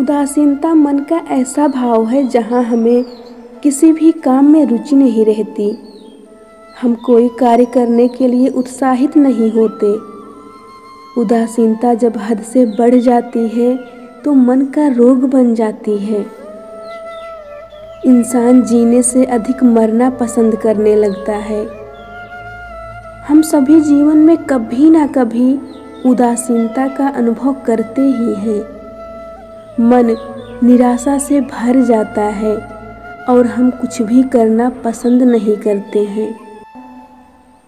उदासीनता मन का ऐसा भाव है जहाँ हमें किसी भी काम में रुचि नहीं रहती। हम कोई कार्य करने के लिए उत्साहित नहीं होते। उदासीनता जब हद से बढ़ जाती है तो मन का रोग बन जाती है। इंसान जीने से अधिक मरना पसंद करने लगता है। हम सभी जीवन में कभी ना कभी उदासीनता का अनुभव करते ही हैं। मन निराशा से भर जाता है और हम कुछ भी करना पसंद नहीं करते हैं।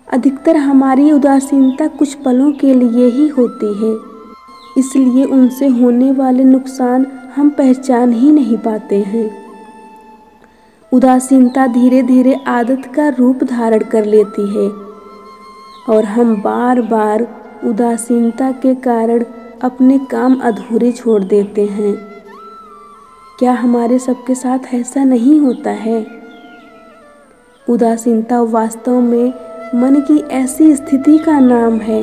अधिकतर हमारी उदासीनता कुछ पलों के लिए ही होती है, इसलिए उनसे होने वाले नुकसान हम पहचान ही नहीं पाते हैं। उदासीनता धीरे धीरे आदत का रूप धारण कर लेती है और हम बार बार उदासीनता के कारण अपने काम अधूरे छोड़ देते हैं। क्या हमारे सबके साथ ऐसा नहीं होता है? उदासीनता वास्तव में मन की ऐसी स्थिति का नाम है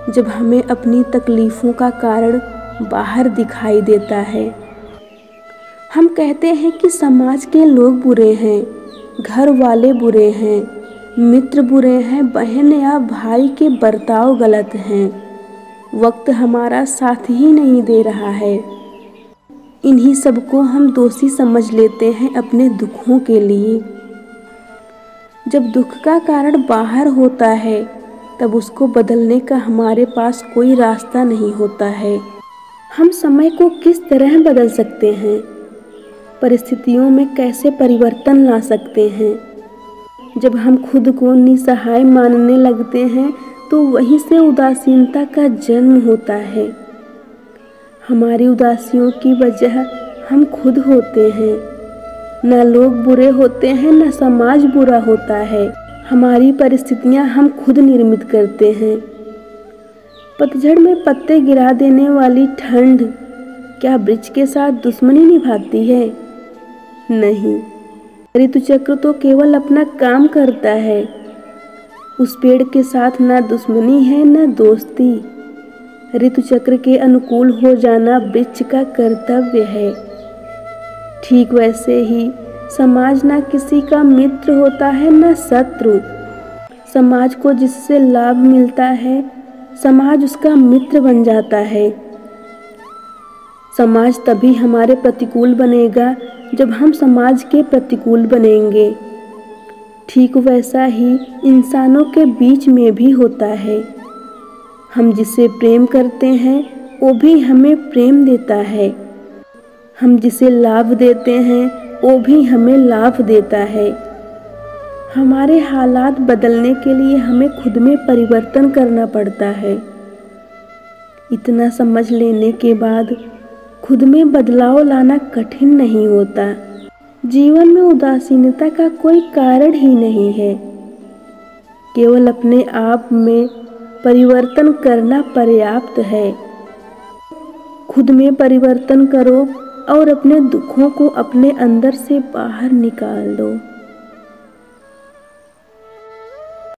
जब हमें अपनी तकलीफ़ों का कारण बाहर दिखाई देता है। हम कहते हैं कि समाज के लोग बुरे हैं, घर वाले बुरे हैं, मित्र बुरे हैं, बहन या भाई के बर्ताव गलत हैं, वक्त हमारा साथ ही नहीं दे रहा है। इन्हीं सबको हम दोषी समझ लेते हैं अपने दुखों के लिए। जब दुख का कारण बाहर होता है तब उसको बदलने का हमारे पास कोई रास्ता नहीं होता है। हम समय को किस तरह बदल सकते हैं? परिस्थितियों में कैसे परिवर्तन ला सकते हैं? जब हम खुद को निसहाय मानने लगते हैं तो वहीं से उदासीनता का जन्म होता है। हमारी उदासियों की वजह हम खुद होते हैं। न लोग बुरे होते हैं, न समाज बुरा होता है। हमारी परिस्थितियां हम खुद निर्मित करते हैं। पतझड़ में पत्ते गिरा देने वाली ठंड क्या वृक्ष के साथ दुश्मनी निभाती है? नहीं, ऋतुचक्र तो केवल अपना काम करता है। उस पेड़ के साथ न दुश्मनी है न दोस्ती। ऋतुचक्र के अनुकूल हो जाना वृक्ष का कर्तव्य है। ठीक वैसे ही समाज न किसी का मित्र होता है न शत्रु। समाज को जिससे लाभ मिलता है, समाज उसका मित्र बन जाता है। समाज तभी हमारे प्रतिकूल बनेगा जब हम समाज के प्रतिकूल बनेंगे। ठीक वैसा ही इंसानों के बीच में भी होता है। हम जिसे प्रेम करते हैं वो भी हमें प्रेम देता है। हम जिसे लाभ देते हैं वो भी हमें लाभ देता है। हमारे हालात बदलने के लिए हमें खुद में परिवर्तन करना पड़ता है। इतना समझ लेने के बाद खुद में बदलाव लाना कठिन नहीं होता। जीवन में उदासीनता का कोई कारण ही नहीं है। केवल अपने आप में परिवर्तन करना पर्याप्त है। खुद में परिवर्तन करो और अपने दुखों को अपने अंदर से बाहर निकाल दो।